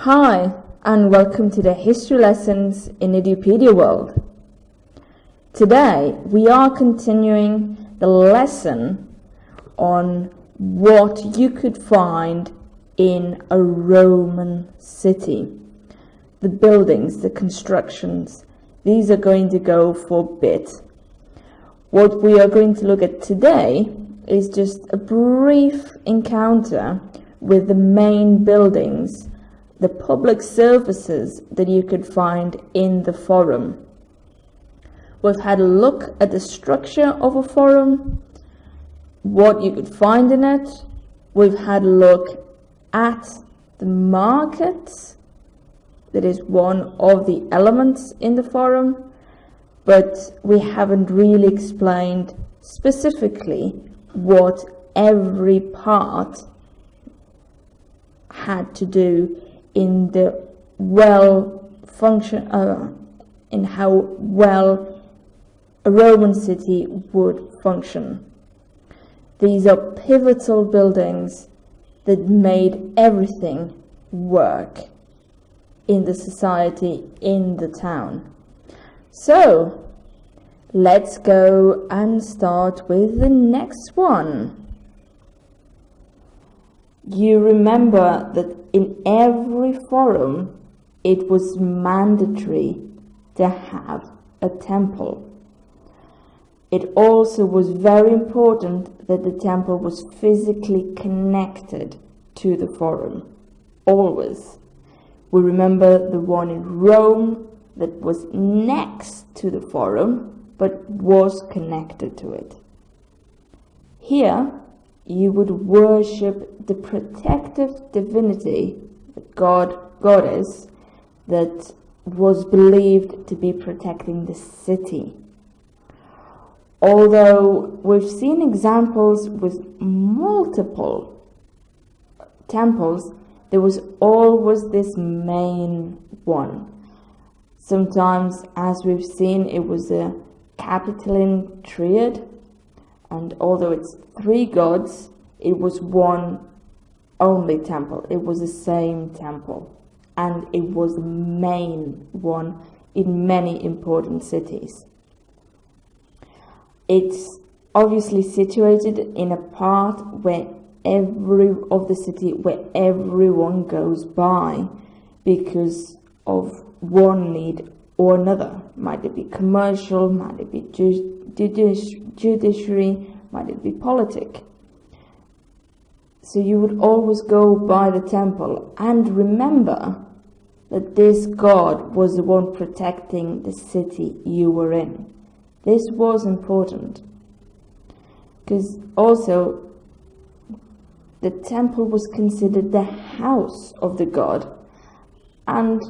Hi, and welcome to the History Lessons in Edupedia World. Today, we are continuing the lesson on what you could find in a Roman city. The buildings, the constructions, these are going to go for a bit. What we are going to look at today is just a brief encounter with the main buildings, the public services that you could find in the forum. We've had a look at the structure of a forum, what you could find in it. We've had a look at the market, that is one of the elements in the forum, but we haven't really explained specifically what every part had to do in the in how well a Roman city would function. These are pivotal buildings that made everything work in the society, in the town. So, let's go and start with the next one. You remember that in every forum, it was mandatory to have a temple. It also was very important that the temple was physically connected to the forum, always. We remember the one in Rome that was next to the forum, but was connected to it. Here, you would worship the protective divinity, the goddess, that was believed to be protecting the city. Although we've seen examples with multiple temples, there was always this main one. Sometimes, as we've seen, it was a Capitoline triad, and although it's three gods, it was one only temple. It was the same temple, and it was the main one in many important cities. It's obviously situated in a part where everyone goes by because of one need or another. Might it be commercial, might it be judiciary, might it be politic. So you would always go by the temple and remember that this god was the one protecting the city you were in. This was important because also the temple was considered the house of the god, and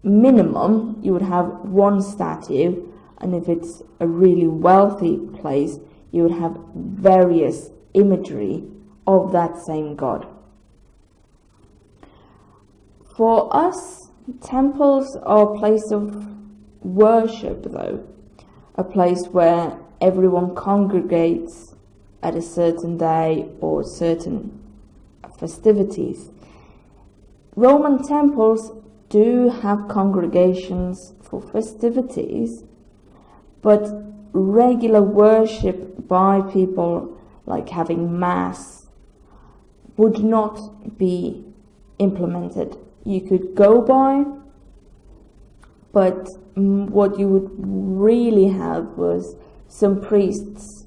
minimum you would have one statue, and if it's a really wealthy place, you would have various imagery of that same god. For us, temples are a place of worship, though, a place where everyone congregates at a certain day or certain festivities. Roman temples do have congregations for festivities, but regular worship by people, like having mass, would not be implemented. You could go by, but what you would really have was some priests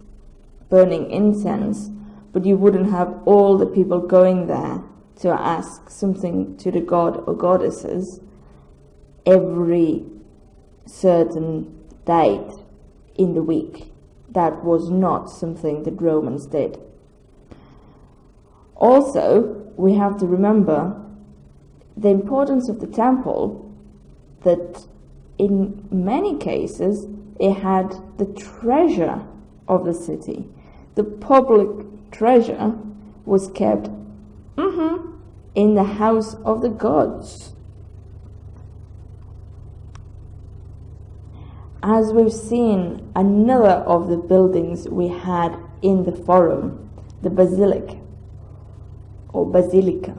burning incense, but you wouldn't have all the people going there to ask something to the god or goddesses every certain date in the week. That was not something that Romans did. Also, we have to remember the importance of the temple, that in many cases it had the treasure of the city. The public treasure was kept in the house of the gods. As we've seen, another of the buildings we had in the forum, the Basilica, or Basilica.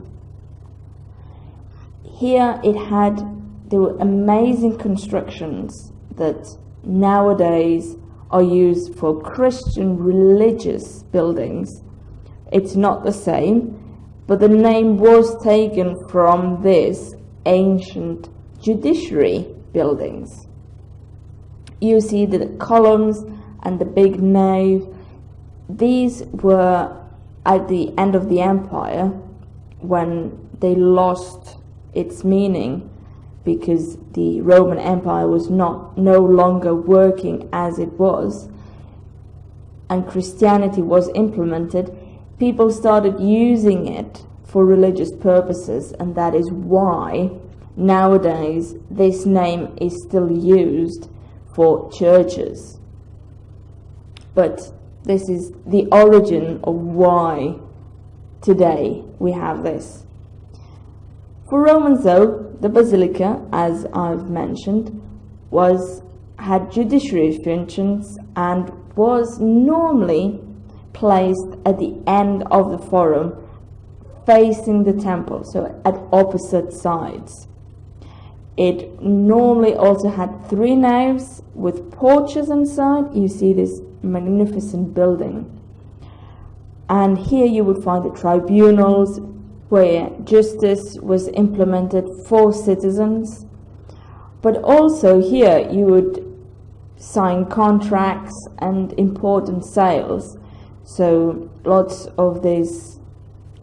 Here there were amazing constructions that nowadays are used for Christian religious buildings. It's not the same, but the name was taken from this ancient judiciary buildings. You see the columns and the big nave. These were at the end of the empire, when they lost its meaning because the Roman Empire was no longer working as it was, and Christianity was implemented. People started using it for religious purposes, and that is why nowadays this name is still used for churches. But this is the origin of why today we have this. For Romans, though, the Basilica, as I've mentioned, had judiciary functions and was normally placed at the end of the forum, facing the temple, so at opposite sides. It normally also had 3 naves with porches inside. You see this magnificent building. And here you would find the tribunals, where justice was implemented for citizens. But also here you would sign contracts and important sales. So lots of this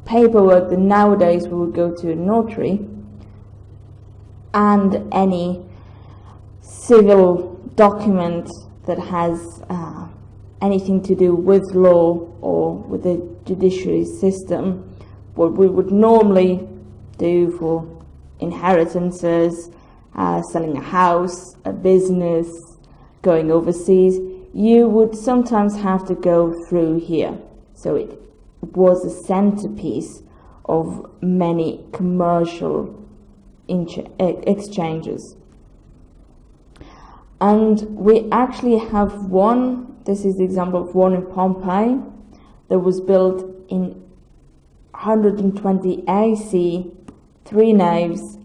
paperwork that nowadays we would go to a notary, and any civil document that has anything to do with law or with the judiciary system, what we would normally do for inheritances, selling a house, a business, going overseas, you would sometimes have to go through here. So it was a centerpiece of many commercial exchanges. And we actually have one, this is the example of one in Pompeii, that was built in 120 AC, 3 naves,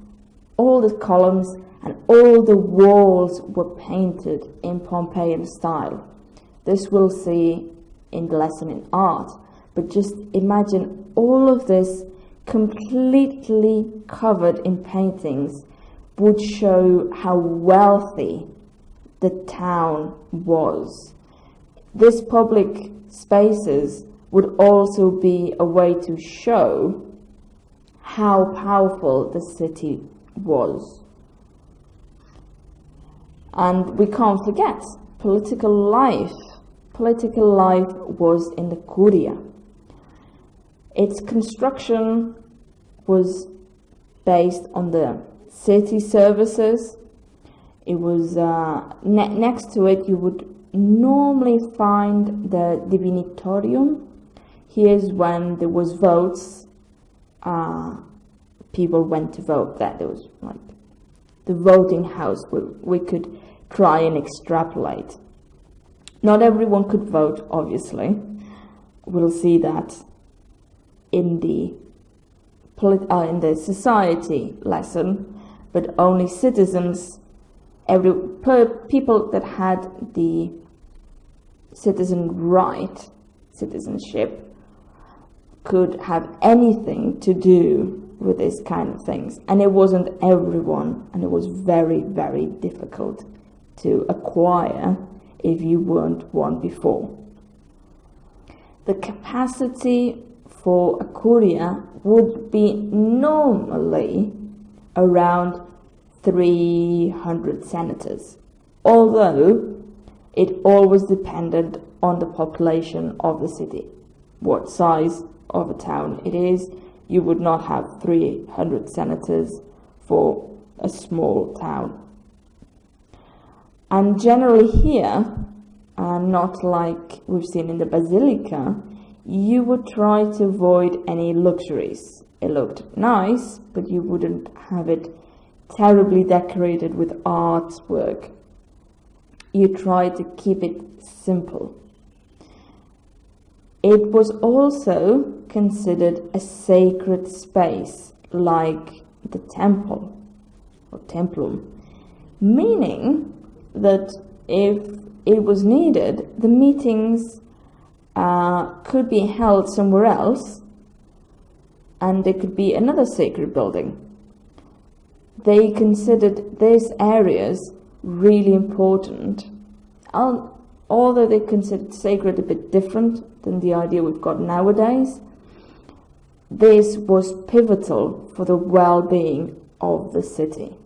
all the columns and all the walls were painted in Pompeian style. This we'll see in the lesson in art, but just imagine all of this completely covered in paintings would show how wealthy the town was. These public spaces would also be a way to show how powerful the city was. And we can't forget political life. Political life was in the Curia. Its construction was based on the city services. It was next to it you would normally find the Divinitorium. Here's when there was votes. People went to vote. That there was like the voting house where we could try and extrapolate. Not everyone could vote, obviously. We'll see that in the society lesson, but only citizens, people that had the citizenship, could have anything to do with this kind of things. And it wasn't everyone, and it was very, very difficult to acquire if you weren't one before. The capacity for a Curia would be normally around 300 senators, although it always depended on the population of the city. What size of a town it is, you would not have 300 senators for a small town. And generally here, not like we've seen in the Basilica, you would try to avoid any luxuries. It looked nice, but you wouldn't have it terribly decorated with artwork. You try to keep it simple. It was also considered a sacred space, like the temple or templum, meaning that if it was needed, the meetings could be held somewhere else, and there could be another sacred building. They considered these areas really important, although they considered sacred a bit different than the idea we've got nowadays. This was pivotal for the well-being of the city.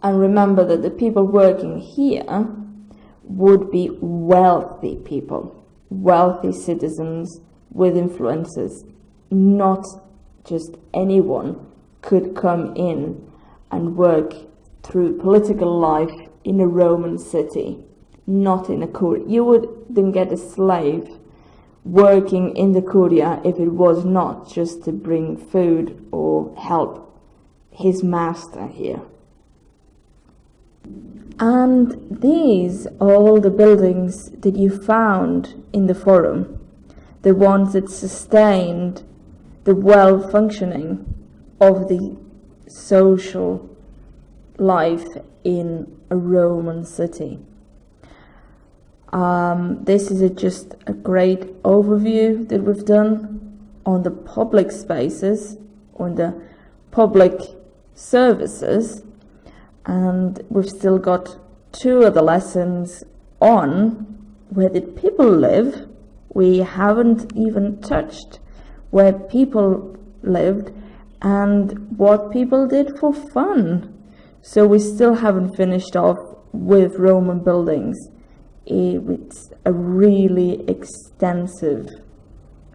And remember that the people working here would be wealthy people, wealthy citizens with influences. Not just anyone could come in and work through political life in a Roman city, not in a Curia. You wouldn't get a slave working in the Curia if it was not just to bring food or help his master here. And these are all the buildings that you found in the Forum, the ones that sustained the well-functioning of the social life in a Roman city. This is just a great overview that we've done on the public spaces, on the public services, and we've still got 2 other lessons on where did people live. We haven't even touched where people lived and what people did for fun. So we still haven't finished off with Roman buildings. It's a really extensive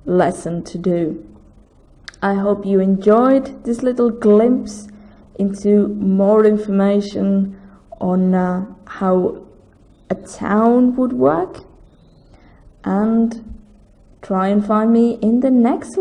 lesson to do. I hope you enjoyed this little glimpse into more information on how a town would work, and try and find me in the next lesson.